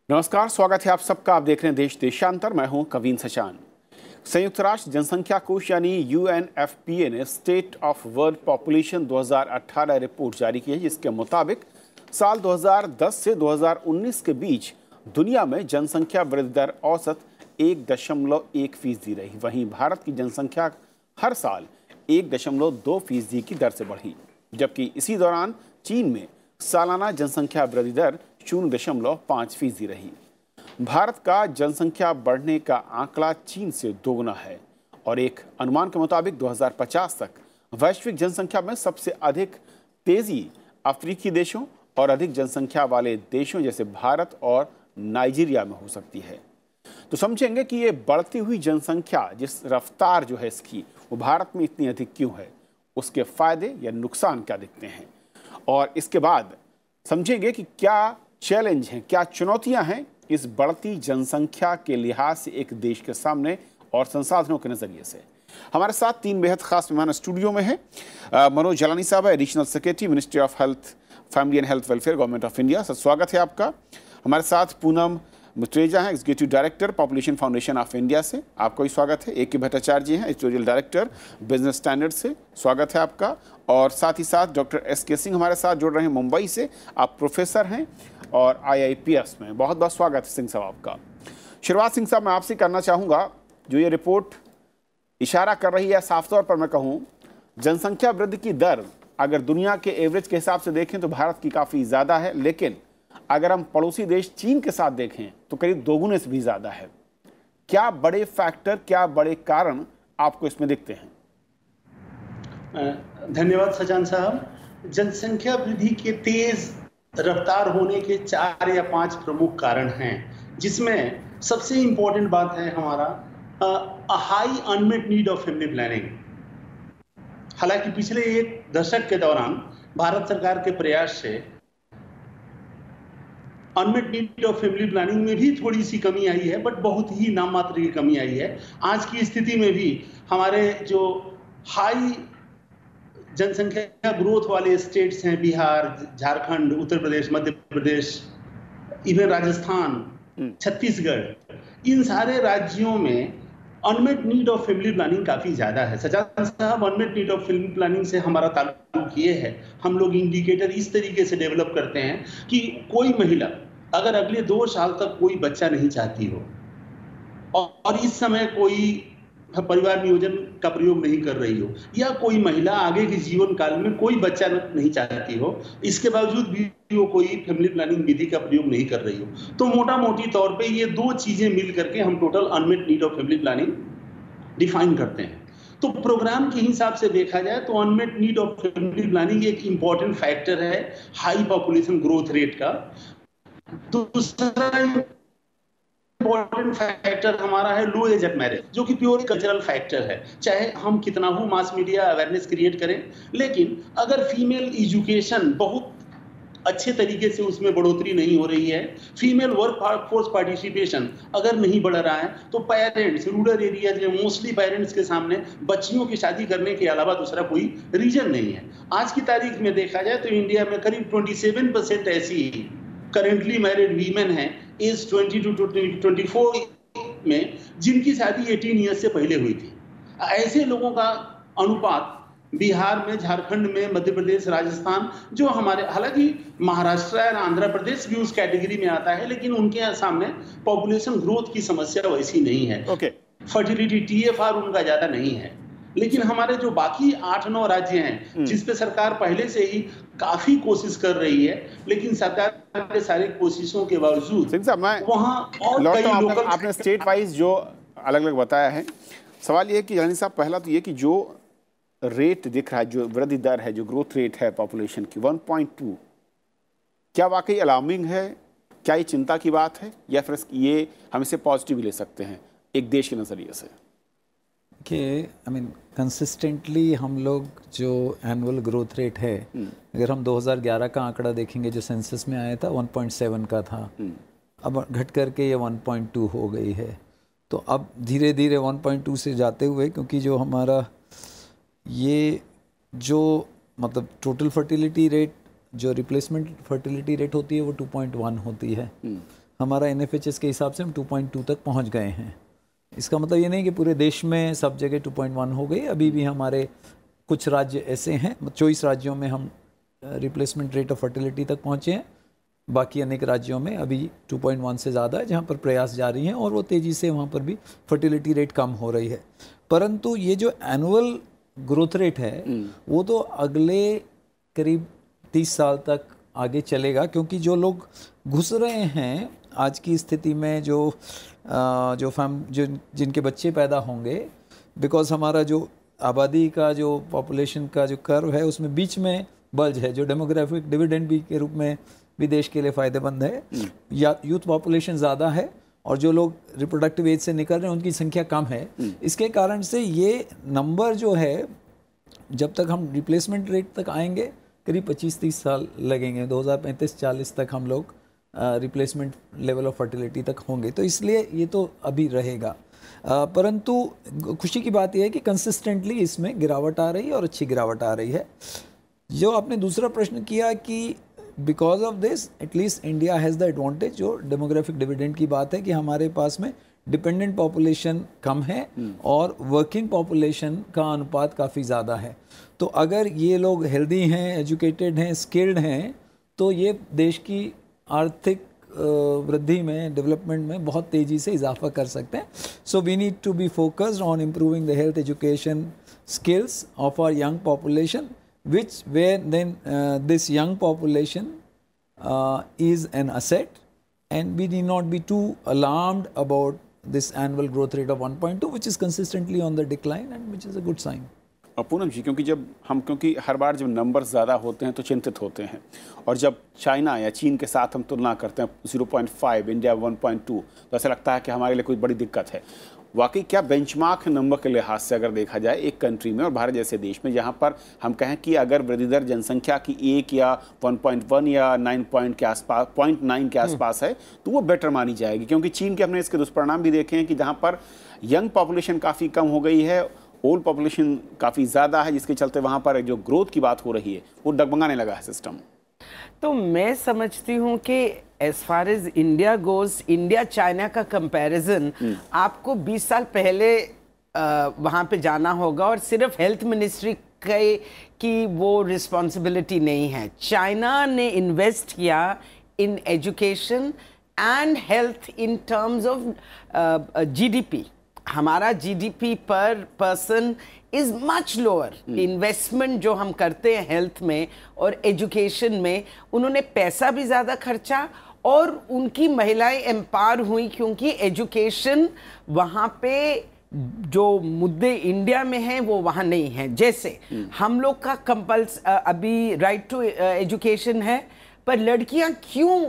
नमस्कार, स्वागत है आप सबका। आप देख रहे हैं देश देशांतर। मैं हूं कवीन सचान। संयुक्त राष्ट्र जनसंख्या कोष यानी UNFPA ने state of world population 2018 report जारी की है, जिसके मुताबिक साल 2010 से 2019 के बीच दुनिया में जनसंख्या वृद्धि दर औसत 1.1% रही। वहीं भारत की जनसंख्या हर साल 1.2% की दर से बढ़ी, जबकि इसी दौरान चीन में सालाना जनसंख्या वृद्धि दर 0.5% रही। भारत का जनसंख्या बढ़ने का आंकड़ा चीन से दोगुना है और एक अनुमान के मुताबिक 2050 तक वैश्विक जनसंख्या में सबसे अधिक तेजी अफ्रीकी देशों और अधिक जनसंख्या वाले देशों जैसे भारत और नाइजीरिया में हो सकती है। तो समझेंगे कि ये बढ़ती हुई जनसंख्या, जिस रफ्तार जो है इसकी, वो भारत में इतनी अधिक क्यों है, उसके फायदे या नुकसान क्या दिखते हैं, और इसके बाद समझेंगे कि क्या चैलेंज हैं, क्या चुनौतियां हैं इस बढ़ती जनसंख्या के लिहाज से एक देश के सामने और संसाधनों के नजरिए से। हमारे साथ तीन बेहद खास मेहमान स्टूडियो में हैं। मनोज जलानी साहब है, additional secretary, ministry of health, family and health welfare, government of India. Sir, स्वागत है आपका। हमारे साथ पूनम मुत्रेजा हैं, executive director, population foundation of India से, आपका भी स्वागत है। AK भट्टाचार्य जी हैं, एडिटोरियल डायरेक्टर, बिजनेस स्टैंडर्ड से, स्वागत है आपका। और साथ ही साथ डॉक्टर SK सिंह हमारे साथ जुड़ रहे हैं मुंबई से, आप प्रोफेसर हैं और IIPS में। बहुत बहुत स्वागत है सिंह साहब आपका। शुरुआत सिंह साहब मैं आपसे करना चाहूँगा, जो ये रिपोर्ट इशारा कर रही है, साफ तौर पर मैं कहूँ, जनसंख्या वृद्धि की दर अगर दुनिया के एवरेज के हिसाब से देखें तो भारत की काफ़ी ज़्यादा है, लेकिन अगर हम पड़ोसी देश चीन के साथ देखें तो करीब दोगुने से भी ज़्यादा है। क्या बड़े फैक्टर, क्या बड़े कारण आपको इसमें दिखते हैं? धन्यवाद सचान साहब। जनसंख्या वृद्धि के तेज रफ्तार होने के 4 या 5 प्रमुख कारण हैं, जिसमें सबसे इंपॉर्टेंट बात है हमारा high unmet need of family planning. हालांकि पिछले एक दशक के दौरान भारत सरकार के प्रयास से unmet need of family planning में भी थोड़ी सी कमी आई है, बट बहुत ही नाम मात्र की कमी आई है। आज की स्थिति में भी हमारे जो हाई जनसंख्या ग्रोथ वाले स्टेट्स हैं, बिहार, झारखंड, उत्तर प्रदेश, मध्य प्रदेश, इवन राजस्थान, छत्तीसगढ़, इन सारे राज्यों में unmet need of family planning काफी ज्यादा है। सचान साहब, unmet need of family planning से हमारा ताल्लुक ये है, हम लोग इंडिकेटर इस तरीके से डेवलप करते हैं कि कोई महिला अगर अगले 2 साल तक कोई बच्चा नहीं चाहती हो और इस समय कोई परिवार नियोजन का प्रयोग नहीं कर रही हो, या कोई महिला आगे के जीवन काल में कोई बच्चा नहीं चाहती हो, इसके बावजूद भी वो कोई फैमिली प्लानिंग विधि का प्रयोग नहीं कर रही हो, तो मोटा मोटी तौर पे ये 2 चीजें मिल करके हम total unmet need of family planning define करते हैं। तो प्रोग्राम के हिसाब से देखा जाए तो unmet need of family planning एक इंपॉर्टेंट फैक्टर है हाई पॉपुलेशन ग्रोथ रेट का। दूसरा इंपॉर्टेंट फैक्टर हमारा है लो एज एट मैरिज, जो कि प्योर कल्चरल फैक्टर है। चाहे हम कितना हो मास मीडिया अवेयरनेस क्रिएट करें, लेकिन अगर फीमेल एजुकेशन बहुत अच्छे तरीके से उसमें बढ़ोतरी नहीं हो रही है, फीमेल वर्क फोर्स पार्टिसिपेशन अगर नहीं बढ़ रहा है, तो पेरेंट्स रूरल एरियाज में मोस्टली पेरेंट्स के सामने बच्चियों की शादी करने के अलावा दूसरा कोई रीजन नहीं है। आज की तारीख में देखा जाए तो इंडिया में करीब 27% ऐसी करेंटली मैरिड वीमेन हैं एज 20 to 24 में, जिनकी शादी 18 ईयर्स से पहले हुई थी। ऐसे लोगों का अनुपात बिहार में, झारखंड में, मध्य प्रदेश, राजस्थान, जो हमारे, हालांकि महाराष्ट्र और आंध्र प्रदेश भी उस कैटेगरी में आता है, लेकिन उनके सामने पॉपुलेशन ग्रोथ की समस्या वैसी नहीं है। फर्टिलिटी TFR उनका ज्यादा नहीं है। लेकिन हमारे जो बाकी 8-9 राज्य हैं, जिसपे सरकार पहले से ही काफी कोशिश कर रही है, लेकिन सरकार के सारे कोशिशों के बावजूद वहाँ और कई लोकल, आपने स्टेट वाइज जो अलग अलग बताया है, सवाल ये है कि जलानी साहब, पहला तो ये कि जो रेट दिख रहा है, जो वृद्धि दर है, जो ग्रोथ रेट है पॉपुलेशन की 1.2, क्या वाकई अलार्मिंग है? क्या ये चिंता की बात है, या फिर ये हम इसे पॉजिटिव भी ले सकते हैं एक देश के नज़रिए से? कि आई मीन कंसिस्टेंटली हम लोग जो एनुअल ग्रोथ रेट है, अगर हम 2011 का आंकड़ा देखेंगे जो सेंसस में आया था 1.7 का था, अब घट करके ये 1.2 हो गई है। तो अब धीरे धीरे 1.2 से जाते हुए, क्योंकि जो हमारा ये जो मतलब टोटल फर्टिलिटी रेट, जो रिप्लेसमेंट फर्टिलिटी रेट होती है वो 2.1 होती है। हमारा NFHS के हिसाब से हम 2.2 तक पहुंच गए हैं। इसका मतलब ये नहीं कि पूरे देश में सब जगह 2.1 हो गई, अभी भी हमारे कुछ राज्य ऐसे हैं, 24 राज्यों में हम रिप्लेसमेंट रेट ऑफ फर्टिलिटी तक पहुँचे हैं। बाकी अनेक राज्यों में अभी 2.1 से ज़्यादा है, जहाँ पर प्रयास जारी हैं और वो तेज़ी से वहाँ पर भी फर्टिलिटी रेट कम हो रही है। परंतु ये जो एनुअल ग्रोथ रेट है वो तो अगले करीब 30 साल तक आगे चलेगा, क्योंकि जो लोग घुस रहे हैं आज की स्थिति में, जो जिनके बच्चे पैदा होंगे, बिकॉज हमारा जो आबादी का जो पॉपुलेशन का जो कर्व है उसमें बीच में बल्ज है, जो डेमोग्राफिक डिविडेंड भी के रूप में भी देश के लिए फ़ायदेमंद है। या यूथ पॉपुलेशन ज़्यादा है और जो लोग रिप्रोडक्टिव एज से निकल रहे हैं उनकी संख्या कम है। इसके कारण से ये नंबर जो है, जब तक हम रिप्लेसमेंट रेट तक आएंगे करीब 25-30 साल लगेंगे, 2035-40 तक हम लोग रिप्लेसमेंट लेवल ऑफ फर्टिलिटी तक होंगे। तो इसलिए ये तो अभी रहेगा, परंतु खुशी की बात यह है कि कंसिस्टेंटली इसमें गिरावट आ रही है और अच्छी गिरावट आ रही है। जो आपने दूसरा प्रश्न किया कि because of this at least India has the advantage, जो डेमोग्राफिक डिविडेंड की बात है कि हमारे पास में डिपेंडेंट पॉपुलेशन कम है और वर्किंग पॉपुलेशन का अनुपात काफ़ी ज़्यादा है। तो अगर ये लोग हेल्दी हैं, एजुकेटेड हैं, स्किल्ड हैं, तो ये देश की आर्थिक वृद्धि में, डेवलपमेंट में बहुत तेज़ी से इजाफा कर सकते हैं। So we need to be focused on improving the health education skills of our young population, which where then this young population is an asset, and we need not be too alarmed about this annual growth rate of 1.2, which is consistently on the decline and which is a good sign. Poonam ji, क्योंकि हर बार जब number ज़्यादा होते हैं तो चिंतित होते हैं, और जब चाइना या चीन के साथ हम तुलना करते हैं 0.5, इंडिया 1.2, तो ऐसा लगता है कि हमारे लिए कोई बड़ी दिक्कत है। वाकई क्या बेंचमार्क नंबर के लिहाज से अगर देखा जाए एक कंट्री में और भारत जैसे देश में, जहां पर हम कहें कि अगर वृद्धि दर जनसंख्या की 1 या 1.1 या 9 पॉइंट के आसपास 0.9 के आसपास है, तो वो बेटर मानी जाएगी? क्योंकि चीन के हमने इसके दुष्परिणाम भी देखे हैं कि जहां पर यंग पॉपुलेशन काफ़ी कम हो गई है, ओल्ड पॉपुलेशन काफ़ी ज़्यादा है, जिसके चलते वहाँ पर जो ग्रोथ की बात हो रही है वो डगमगाने लगा है सिस्टम। तो मैं समझती हूँ कि as far as India goes, India China का कंपैरिजन आपको 20 साल पहले वहाँ पे जाना होगा, और सिर्फ हेल्थ मिनिस्ट्री की वो रिस्पॉन्सिबिलिटी नहीं है। चाइना ने इन्वेस्ट किया in education and health in terms of GDP। हमारा GDP पर person is much lower. Investment जो हम करते हैं हेल्थ में और एजुकेशन में, उन्होंने पैसा भी ज़्यादा खर्चा और उनकी महिलाएं एम्पावर हुई, क्योंकि एजुकेशन वहाँ पे जो मुद्दे इंडिया में हैं वो वहाँ नहीं हैं। जैसे हम लोग का अभी राइट टू एजुकेशन है, पर लड़कियाँ क्यों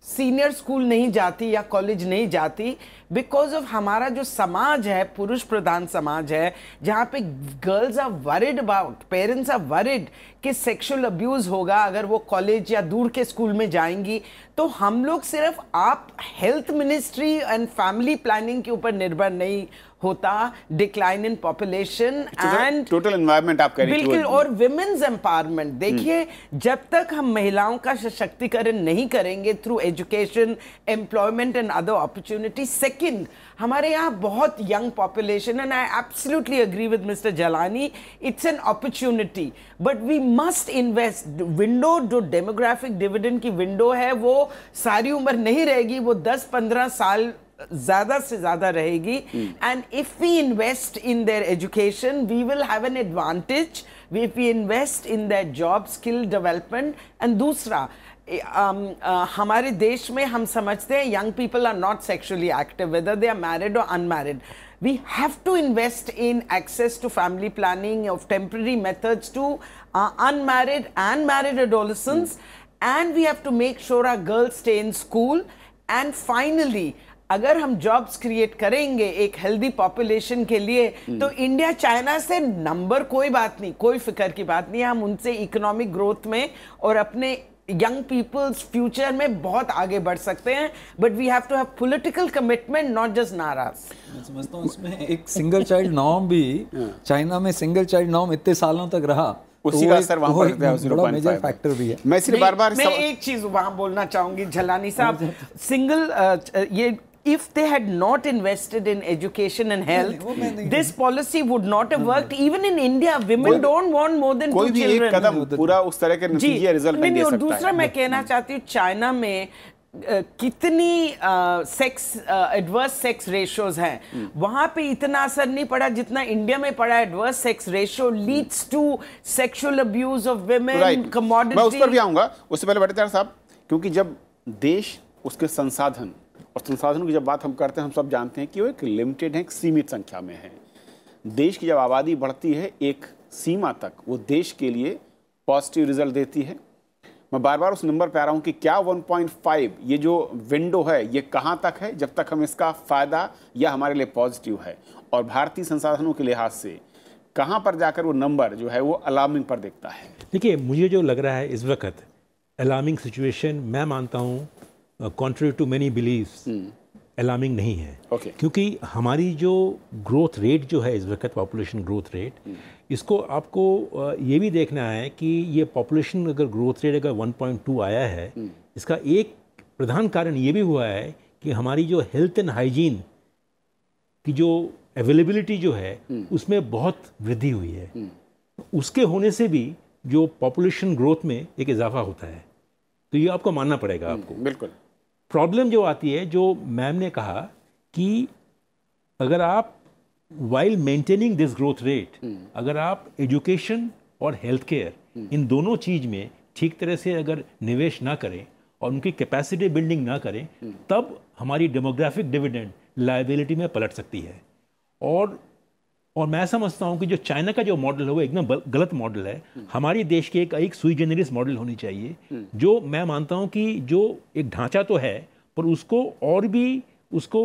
सीनियर स्कूल नहीं जाती या कॉलेज नहीं जाती? बिकॉज ऑफ हमारा जो समाज है, पुरुष प्रधान समाज है, जहाँ पे girls are worried about, parents are worried कि सेक्सुअल अब्यूज होगा अगर वो कॉलेज या दूर के स्कूल में जाएंगी। तो हम लोग सिर्फ आप health ministry and family planning के ऊपर निर्भर नहीं होता, decline in population and total environment आप कह रही हैं। बिल्कुल, और विमेन्स एम्पावरमेंट। देखिए, जब तक हम महिलाओं का सशक्तिकरण नहीं करेंगे through education, employment and other opportunity, second हमारे यहाँ बहुत young population, and I absolutely agree with mister Jalani, it's an opportunity, but we must invest. Window जो डेमोग्राफिक डिविडेंड की विंडो है वो सारी उम्र नहीं रहेगी, वो 10-15 साल ज़्यादा से ज़्यादा रहेगी। And if we invest in their education we will have an advantage, if we invest in their job skill development. And दूसरा, हमारे देश में हम समझते हैं young people are not sexually active, whether they are married और unmarried. We have to invest in access to family planning of temporary methods to unmarried and married adolescents, and we have to make sure our girls stay in school. And finally, अगर हम jobs create करेंगे एक healthy population के लिए, तो India China से number कोई बात नहीं, कोई फिक्र की बात नहीं है। हम उनसे इकोनॉमिक ग्रोथ में और अपने यंग पीपल्स फ्यूचर में बहुत आगे बढ़ सकते हैं, but we have to have political commitment, not just नाराज। मैं समझता हूँ इसमें एक सिंगल चाइल्ड नॉर्म भी, चाइना में सिंगल चाइल्ड नॉर्म इतने सालों तक रहा, उसी का असर वहां पर है, 0.5 मेजर फैक्टर भी है। मैं इसलिए बार-बार मैं एक चीज वहां बोलना चाहूंगी झलानी साहब, सिंगल ये if they had not invested in education and health, this policy would not have worked. Even in India, women don't want more than 2 children. कोई भी एक कदम पूरा उस तरह के नतीजे रिजल्ट नहीं दे सकता है। दूसरा मैं कहना चाहती हूँ, चाइना में कितनी सेक्स एडवर्स सेक्स रेशियोज हैं, वहां पे इतना असर नहीं पड़ा जितना इंडिया में पड़ा। Adverse sex ratio leads to sexual abuse of women, commodity. मैं उस पर भी आऊंगा, उससे पहले भट्टाचार्य साहब, क्योंकि जब देश उसके संसाधन और संसाधनों की जब बात हम करते हैं, हम सब जानते हैं कि वो एक लिमिटेड है, एक सीमित संख्या में है। देश की जब आबादी बढ़ती है एक सीमा तक, वो देश के लिए पॉजिटिव रिजल्ट देती है। मैं बार बार उस नंबर पे आ रहा हूँ कि क्या 1.5 ये जो विंडो है ये कहाँ तक है जब तक हम इसका फ़ायदा या हमारे लिए पॉजिटिव है, और भारतीय संसाधनों के लिहाज से कहाँ पर जाकर वो नंबर जो है वो अलार्मिंग पर दिखता है। देखिए, मुझे जो लग रहा है इस वक्त अलार्मिंग सिचुएशन, मैं मानता हूँ contrary to many believes alarming नहीं है। क्योंकि हमारी जो ग्रोथ रेट जो है इस वक्त, पॉपुलेशन ग्रोथ रेट, इसको आपको ये भी देखना है कि ये पॉपुलेशन अगर ग्रोथ रेट अगर 1.2 आया है, इसका एक प्रधान कारण ये भी हुआ है कि हमारी जो हेल्थ एंड हाइजीन की जो अवेलेबिलिटी जो है उसमें बहुत वृद्धि हुई है। उसके होने से भी जो पॉपुलेशन ग्रोथ में एक इजाफा होता है, तो ये आपको मानना पड़ेगा आपको। बिल्कुल। प्रॉब्लम जो आती है, जो मैम ने कहा कि अगर आप while maintaining this growth rate, अगर आप एजुकेशन और हेल्थ केयर इन दोनों चीज में ठीक तरह से अगर निवेश ना करें और उनकी कैपेसिटी बिल्डिंग ना करें, तब हमारी डेमोग्राफिक डिविडेंड लायबिलिटी में पलट सकती है। और मैं समझता हूं कि जो चाइना का जो मॉडल है वो एकदम गलत मॉडल है। हमारी देश के एक सुई जेनरिस मॉडल होनी चाहिए, जो मैं मानता हूं कि जो एक ढांचा तो है, पर उसको और भी उसको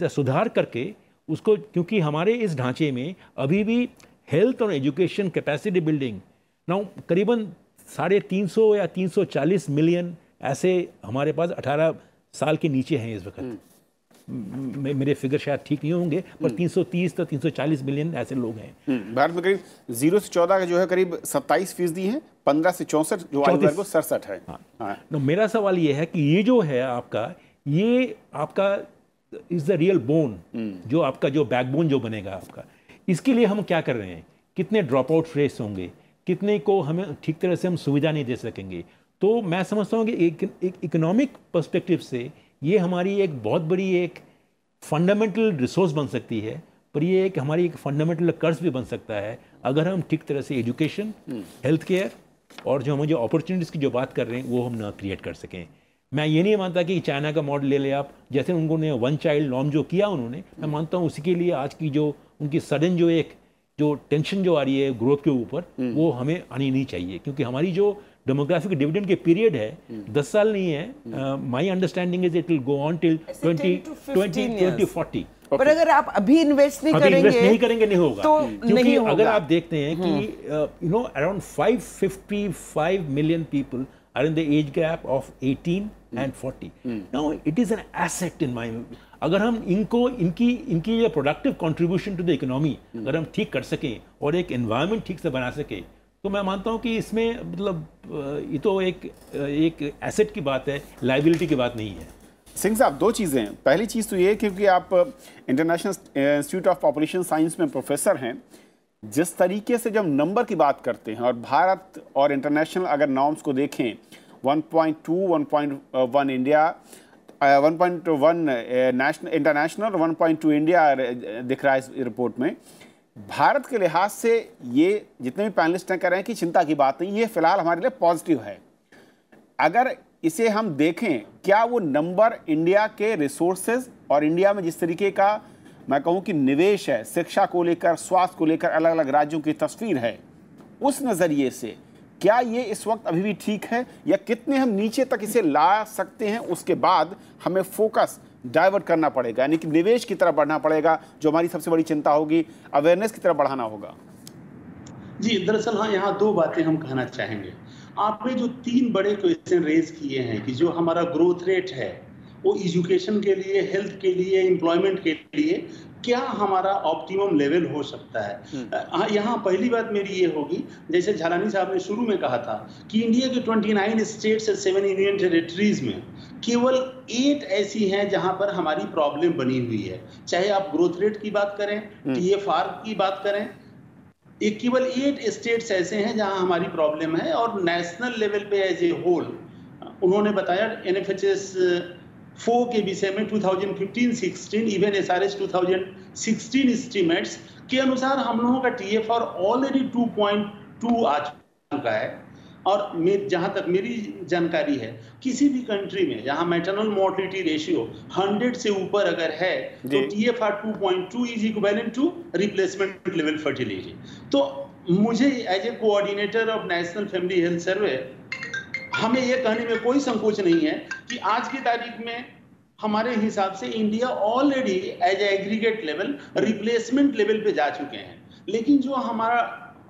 सुधार करके उसको, क्योंकि हमारे इस ढांचे में अभी भी हेल्थ और एजुकेशन कैपेसिटी बिल्डिंग नाउ करीबन 350 या 340 मिलियन ऐसे हमारे पास 18 साल के नीचे हैं इस वक्त। मेरे फिगर शायद ठीक नहीं होंगे, पर 330 तो 340 मिलियन ऐसे लोग हैं। भारत में करीब 0 से 14 का जो है करीब 27% है, 15 से 64 जो आयु वर्ग 67 है। तो मेरा सवाल ये है कि ये जो है आपका, ये आपका इज द रियल बोन, जो आपका जो बैकबोन जो बनेगा आपका, इसके लिए हम क्या कर रहे हैं? कितने ड्रॉप आउट रेस होंगे, कितने को हमें ठीक तरह से हम सुविधा नहीं दे सकेंगे। तो मैं समझता हूँ कि एक इकोनॉमिक पर्सपेक्टिव से ये हमारी एक बहुत बड़ी एक फंडामेंटल रिसोर्स बन सकती है, पर ये एक हमारी एक फंडामेंटल कर्ज भी बन सकता है अगर हम ठीक तरह से एजुकेशन, हेल्थ केयर और जो हम जो अपॉर्चुनिटीज़ की जो बात कर रहे हैं वो हम ना क्रिएट कर सकें। मैं ये नहीं मानता कि चाइना का मॉडल ले ले आप, जैसे उन्होंने 1 चाइल्ड नॉर्म जो किया उन्होंने, मैं मानता हूँ उसी के लिए आज की जो उनकी सडन जो टेंशन जो आ रही है ग्रोथ के ऊपर, वो हमें आनी नहीं चाहिए। क्योंकि हमारी जो डेमोग्राफिक डिविडेंड के पीरियड है 10 साल नहीं है। My understanding is it will go on till 2040। पर अगर आप अभी इन्वेस्ट नहीं करेंगे नहीं होगा। तो क्योंकि नहीं होगा। अगर आप देखते हैं कि around 555 million people are in the age gap of 18 and 40. Now it is an asset in my, अगर हम इनकी ये productive contribution to the economy अगर हम ठीक कर सकें और एक एनवायरनमेंट ठीक से बना सके, तो मैं मानता हूँ कि इसमें मतलब ये तो एक एसेट की बात है, लाइबिलिटी की बात नहीं है। सिंह साहब, 2 चीज़ें हैं। पहली चीज़ तो ये क्योंकि आप international institute of population science में प्रोफेसर हैं, जिस तरीके से जब नंबर की बात करते हैं और भारत और इंटरनेशनल अगर नॉर्म्स को देखें, 1.2, 1.1 इंडिया, 1.1 नेशनल इंटरनेशनल, 1.2 इंडिया दिख रहा है इस रिपोर्ट में। भारत के लिहाज से ये जितने भी पैनलिस्ट हैं कह रहे हैं कि चिंता की बात नहीं, ये फिलहाल हमारे लिए पॉजिटिव है। अगर इसे हम देखें, क्या वो नंबर इंडिया के रिसोर्सेज और इंडिया में जिस तरीके का मैं कहूं कि निवेश है, शिक्षा को लेकर, स्वास्थ्य को लेकर, अलग अलग राज्यों की तस्वीर है, उस नज़रिए से क्या ये इस वक्त अभी भी ठीक है, या कितने हम नीचे तक इसे ला सकते हैं, उसके बाद हमें फोकस डाइवर्ट करना पड़ेगा, यानी कि निवेश की तरफ बढ़ना पड़ेगा, जो हमारी सबसे बड़ी चिंता होगी, अवेयरनेस की तरफ बढ़ाना होगा? जी, दरअसल हाँ, यहाँ 2 बातें हम कहना चाहेंगे। आपने जो 3 बड़े क्वेश्चन रेज किए हैं कि जो हमारा ग्रोथ रेट है वो एजुकेशन के लिए, हेल्थ के लिए, एम्प्लॉयमेंट के लिए क्या हमारा ऑप्टिमम लेवल हो सकता है। यहाँ पहली बात मेरी ये होगी, जैसे झालानी साहब ने शुरू में कहा था कि इंडिया के 29 स्टेट्स और 7 यूनियन टेरिटरीज में केवल 8 ऐसी हैं जहां पर हमारी प्रॉब्लम बनी हुई है। चाहे आप ग्रोथ रेट की बात करें, TFR की बात करें, एक केवल 8 स्टेट्स ऐसे हैं जहां हमारी प्रॉब्लम है। और नेशनल लेवल पे एज ए होल उन्होंने बताया NFHS 4 के विषय में 2015-16 इवन SRH 2016 एस्टिमेट्स के अनुसार हम लोगों का TFR ऑलरेडी 2.2 आ चुका है। और जहां तक मेरी जानकारी है, किसी भी कंट्री में जहां मैटरनल मोर्टेलिटी रेशियो 100 से ऊपर अगर है तो TFR 2.2 is equivalent to replacement level fertility. तो मुझे as a coordinator of national family health survey हमें यह कहने में कोई संकोच नहीं है कि आज की तारीख में हमारे हिसाब से India already as aggregate level replacement level पे जा चुके हैं। लेकिन जो हमारा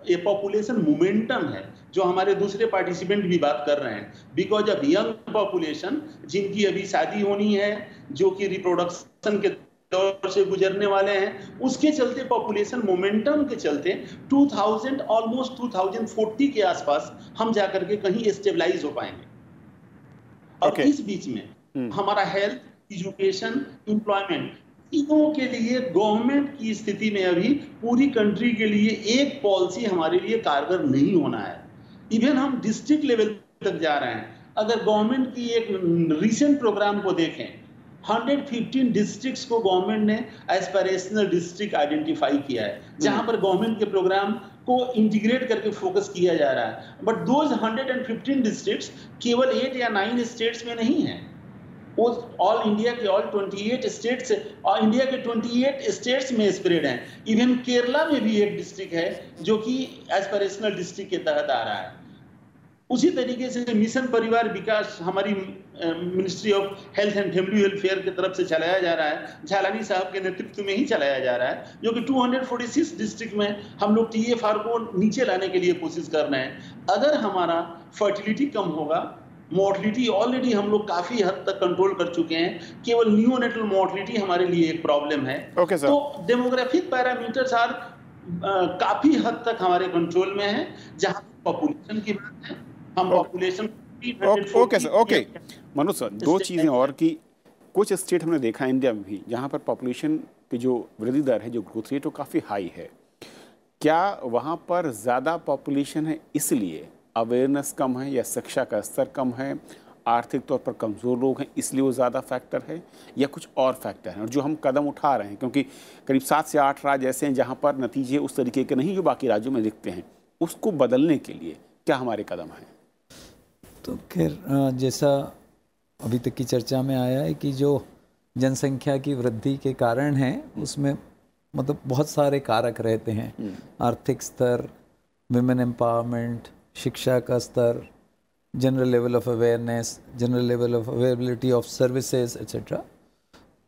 ये पॉपुलेशन मोमेंटम है, जो हमारे दूसरे पार्टिसिपेंट भी बात कर रहे हैं, बिकॉज ऑफ यंग पॉपुलेशन जिनकी अभी शादी होनी है, जो कि रिप्रोडक्शन के दौर से गुजरने वाले हैं, उसके चलते पॉपुलेशन मोमेंटम के चलते 2000 ऑलमोस्ट 2040 के आसपास हम जाकर के कहीं स्टेबलाइज हो पाएंगे। और इस बीच में हमारा हेल्थ, एजुकेशन, एम्प्लॉयमेंट, तीनों के लिए गवर्नमेंट की स्थिति में अभी पूरी कंट्री के लिए एक पॉलिसी हमारे लिए कारगर नहीं होना है। इवन हम डिस्ट्रिक्ट लेवल तक जा रहे हैं। अगर गवर्नमेंट की एक रिसेंट प्रोग्राम को देखें, 115 डिस्ट्रिक्ट्स को गवर्नमेंट ने एस्पिरेशनल डिस्ट्रिक्ट आइडेंटिफाई किया है, जहां पर गवर्नमेंट के प्रोग्राम को इंटीग्रेट करके फोकस किया जा रहा है। बट दोज 115 डिस्ट्रिक्ट्स केवल 8 या 9 स्टेट्स में नहीं है, वो ऑल इंडिया के ऑल 28 स्टेट्स और इंडिया के 28 स्टेट्स में स्प्रेड हैं। इवन केरला में भी एक डिस्ट्रिक्ट है जो कि एस्पिरेशनल डिस्ट्रिक्ट के तहत आ रहा है। उसी तरीके से मिशन परिवार विकास हमारी ministry of health and family welfare की तरफ से चलाया जा रहा है, झालानी साहब के नेतृत्व में ही चलाया जा रहा है, जो कि 246 डिस्ट्रिक्ट में हम लोग TFR को नीचे लाने के लिए कोशिश कर रहे हैं। अगर हमारा फर्टिलिटी कम होगा, मोर्टलिटी ऑलरेडी हम लोग काफी हद तक कंट्रोल कर चुके हैं, केवल नियोनेटल मोर्टलिटी हमारे लिए एक प्रॉब्लम है। तो डेमोग्राफिक पैरामीटर्स आर काफी हद तक हमारे कंट्रोल में है। जहां पॉपुलेशन की बात है, हम पॉपुलेशन ओके मनोज सर, दो चीजें और कि कुछ स्टेट हमने देखा है इंडिया में भी जहां पर पॉपुलेशन की जो वृद्धि दर है, जो ग्रोथ रेट, वो काफी हाई है। क्या वहां पर ज्यादा पॉपुलेशन है इसलिए अवेयरनेस कम है, या शिक्षा का स्तर कम है, आर्थिक तौर पर कमज़ोर लोग हैं इसलिए वो ज़्यादा फैक्टर है, या कुछ और फैक्टर हैं? और जो हम कदम उठा रहे हैं, क्योंकि करीब 7 से 8 राज्य ऐसे हैं जहाँ पर नतीजे उस तरीके के नहीं जो बाकी राज्यों में दिखते हैं, उसको बदलने के लिए क्या हमारे कदम हैं? तो खैर जैसा अभी तक की चर्चा में आया है कि जो जनसंख्या की वृद्धि के कारण हैं उसमें मतलब बहुत सारे कारक रहते हैं। आर्थिक स्तर, विमेन एम्पावरमेंट, शिक्षा का स्तर, general level of awareness, general level of availability of services etcetera.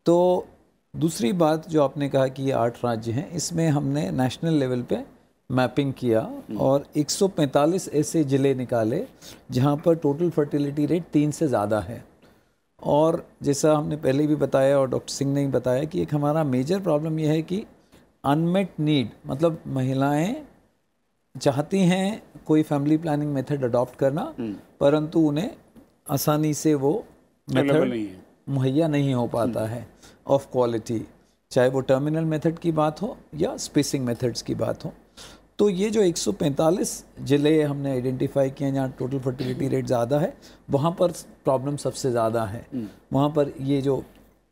तो दूसरी बात जो आपने कहा कि ये 8 राज्य हैं, इसमें हमने नेशनल लेवल पे मैपिंग किया और 145 ऐसे ज़िले निकाले जहाँ पर टोटल फर्टिलिटी रेट 3 से ज़्यादा है। और जैसा हमने पहले भी बताया और डॉक्टर सिंह ने भी बताया कि एक हमारा मेजर प्रॉब्लम यह है कि अनमेट नीड, मतलब महिलाएं चाहती हैं कोई फैमिली प्लानिंग मेथड अडॉप्ट करना, परंतु उन्हें आसानी से वो मेथड मुहैया नहीं हो पाता है ऑफ क्वालिटी, चाहे वो टर्मिनल मेथड की बात हो या स्पेसिंग मेथड्स की बात हो। तो ये जो 145 ज़िले हमने आइडेंटिफाई किए हैं जहाँ टोटल फर्टिलिटी रेट ज़्यादा है, वहाँ पर प्रॉब्लम सबसे ज़्यादा है। वहाँ पर ये जो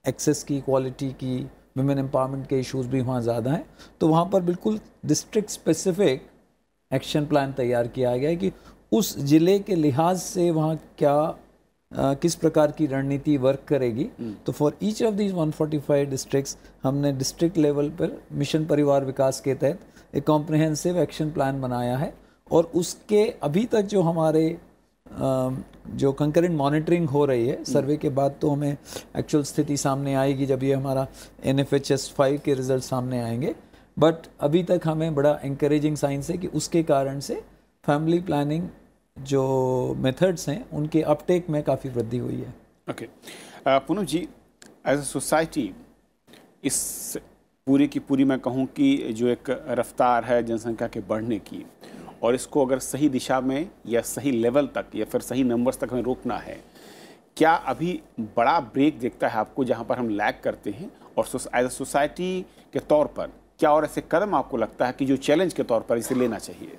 एक्सेस की, क्वालिटी की, वुमेन एम्पावरमेंट के इश्यूज़ भी वहाँ ज़्यादा हैं। तो वहाँ पर बिल्कुल डिस्ट्रिक्ट स्पेसिफिक एक्शन प्लान तैयार किया गया है कि उस ज़िले के लिहाज से वहाँ क्या किस प्रकार की रणनीति वर्क करेगी। तो for each of these 145 districts हमने डिस्ट्रिक्ट लेवल पर मिशन परिवार विकास के तहत एक कॉम्प्रिहेंसिव एक्शन प्लान बनाया है। और उसके अभी तक जो हमारे जो कंकरेंट मॉनिटरिंग हो रही है, सर्वे के बाद तो हमें एक्चुअल स्थिति सामने आएगी जब ये हमारा NFHS 5 के रिजल्ट सामने आएंगे। बट अभी तक हमें बड़ा इंकरेजिंग साइंस है कि उसके कारण से फैमिली प्लानिंग जो मेथड्स हैं उनके अपटेक में काफ़ी वृद्धि हुई है। Okay. Poonam ji, as a society इस पूरी की पूरी मैं कहूँ कि जो एक रफ्तार है जनसंख्या के बढ़ने की, और इसको अगर सही दिशा में या सही लेवल तक या फिर सही नंबर्स तक हमें रोकना है, क्या अभी बड़ा ब्रेक दिखता है आपको जहाँ पर हम लैग करते हैं? और एज ए सोसाइटी के तौर पर क्या और ऐसे कदम आपको लगता है कि जो चैलेंज के तौर पर इसे लेना चाहिए?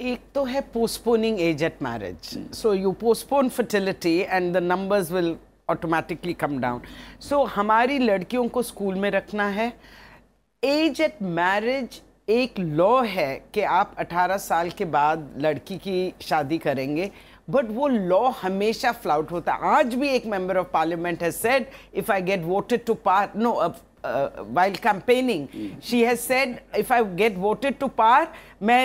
एक तो है postponing age at marriage. So you postpone fertility and the numbers will automatically come down. हमारी लड़कियों को स्कूल में रखना है. एज एट मैरिज एक लॉ है कि आप 18 साल के बाद लड़की की शादी करेंगे, बट वो लॉ हमेशा फ्लाउट होता है. आज भी एक member of parliament has said if I get voted to पार, no, while campaigning she has said if I get voted to par मैं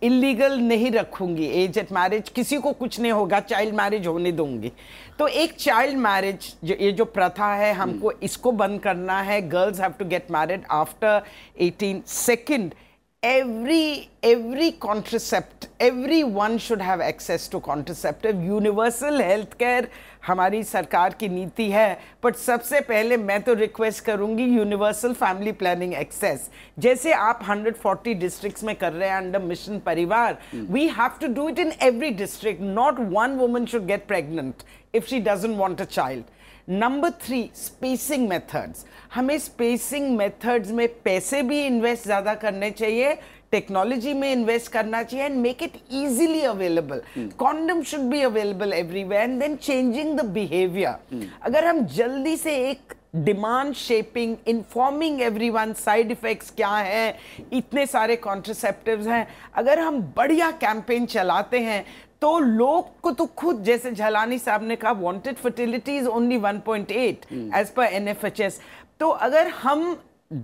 illegal नहीं रखूंगी एज एट मैरिज. किसी को कुछ नहीं होगा, चाइल्ड मैरिज होने दूंगी. तो एक चाइल्ड मैरिज ये जो प्रथा है, हमको इसको बंद करना है. Girls have to get married after 18. Second, every contracept, everyone should have access to contraceptive. Universal health care हमारी सरकार की नीति है, बट सबसे पहले मैं तो रिक्वेस्ट करूंगी यूनिवर्सल फैमिली प्लानिंग एक्सेस. जैसे आप 140 डिस्ट्रिक्ट्स में कर रहे हैं अंडर मिशन परिवार, we have to do it in every district. Not one woman should get pregnant if she doesn't want a child. Number 3, spacing methods. हमें spacing methods में पैसे भी इन्वेस्ट ज़्यादा करने चाहिए, टेक्नोलॉजी में इन्वेस्ट करना चाहिए, and make it easily available. Condom should be available everywhere, and then changing the behaviour. अगर हम जल्दी से एक demand shaping, informing everyone, side effects क्या हैं, इतने सारे कॉन्ट्रासेप्टिव्स हैं, अगर हम बढ़िया कैंपेन चलाते हैं तो लोग को तो खुद, जैसे झलानी साहब ने कहा, wanted fertility is only 1.8 as per NFHS. तो अगर हम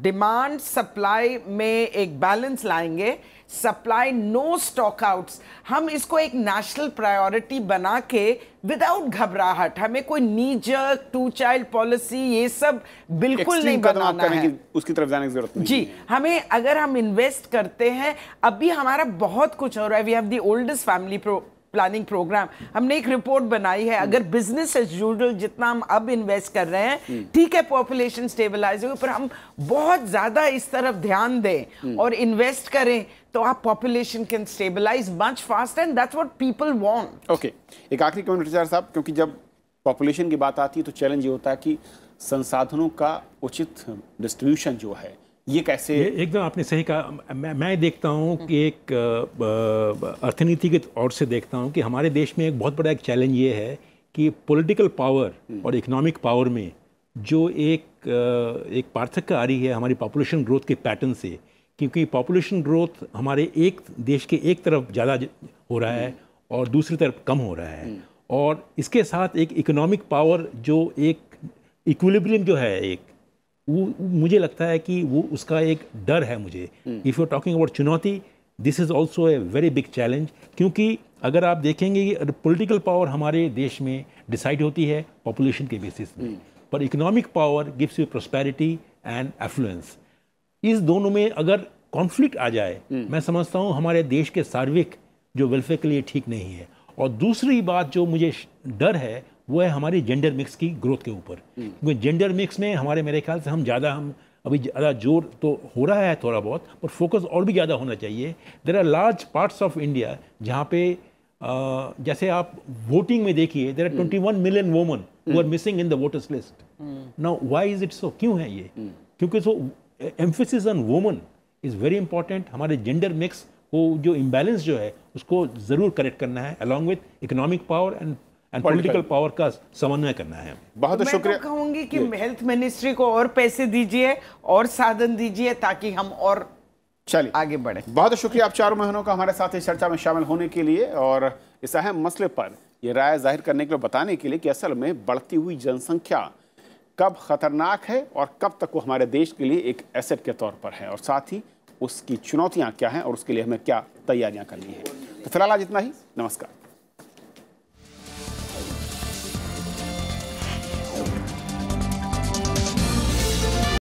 डिमांड सप्लाई में एक बैलेंस लाएंगे, सप्लाई नो स्टॉक आउट्स, हम इसको एक नेशनल प्रायोरिटी बना के विदाउट घबराहट, हमें कोई नीजर 2 चाइल्ड पॉलिसी ये सब बिल्कुल नहीं बनाना है, उसकी तरफ जाने की जरूरत नहीं जी. हमें अगर हम इन्वेस्ट करते हैं, अभी हमारा बहुत कुछ हो रहा है. We have the oldest family planning program. हमने एक रिपोर्ट बनाई है, अगर बिजनेस एज यूजुअल जितना हम अब इन्वेस्ट कर रहे हैं, ठीक है पॉपुलेशन स्टेबलाइज होगी, पर हम बहुत ज्यादा इस तरफ ध्यान दें और इन्वेस्ट करें तो आप population can stabilize much fast, and that's what people want. Okay, एक आखिरी कमेंट विचार साहब, क्योंकि जब पॉपुलेशन की बात आती है तो चैलेंज ये होता है कि संसाधनों का उचित डिस्ट्रीब्यूशन जो है ये कैसे. एकदम आपने सही कहा. मैं देखता हूँ कि एक अर्थनीति के ओर से देखता हूँ कि हमारे देश में एक बहुत बड़ा एक चैलेंज ये है कि पॉलिटिकल पावर और इकोनॉमिक पावर में जो एक पार्थक्य आ रही है हमारी पॉपुलेशन ग्रोथ के पैटर्न से. क्योंकि पॉपुलेशन ग्रोथ हमारे एक देश के एक तरफ ज़्यादा हो रहा है और दूसरी तरफ कम हो रहा है, और इसके साथ एक इकोनॉमिक पावर जो एक इक्विलिब्रियम जो है, एक वो मुझे लगता है कि वो उसका एक डर है मुझे. If you are talking about चुनौती, this is also a very big challenge. क्योंकि अगर आप देखेंगे कि पॉलिटिकल पावर हमारे देश में डिसाइड होती है पॉपुलेशन के बेसिस में, पर economic power gives you prosperity and affluence. इस दोनों में अगर कॉन्फ्लिक्ट आ जाए, मैं समझता हूँ हमारे देश के सार्विक जो वेलफेयर के लिए ठीक नहीं है. और दूसरी बात जो मुझे डर है वो है हमारी जेंडर मिक्स की ग्रोथ के ऊपर. क्योंकि जेंडर मिक्स में हमारे मेरे ख्याल से हम अभी ज़्यादा जोर तो हो रहा है थोड़ा बहुत, पर फोकस और भी ज़्यादा होना चाहिए. There are large parts of India जहाँ पे जैसे आप वोटिंग में देखिए, there are 21 million women who are missing in the voters list. Now why is it so? क्यों है ये? क्योंकि so emphasis on women is very important. हमारे जेंडर मिक्स को जो इम्बैलेंस जो है उसको ज़रूर करेक्ट करना है, along with economic power and political power का समन्वय करना है. बहुत शुक्रिया. मैं तो कहूंगी कि हेल्थ मिनिस्ट्री को और पैसे दीजिए और साधन दीजिए ताकि हम और चलिए आगे बढ़े. बहुत शुक्रिया आप चारों बहनों का हमारे साथ इस चर्चा में शामिल होने के लिए और इस अहम मसले पर ये राय जाहिर करने के लिए, बताने के लिए कि असल में बढ़ती हुई जनसंख्या कब खतरनाक है और कब तक वो हमारे देश के लिए एक एसेट के तौर पर है, और साथ ही उसकी चुनौतियां क्या हैं और उसके लिए हमें क्या तैयारियां करनी है. तो फिलहाल आज इतना ही. नमस्कार.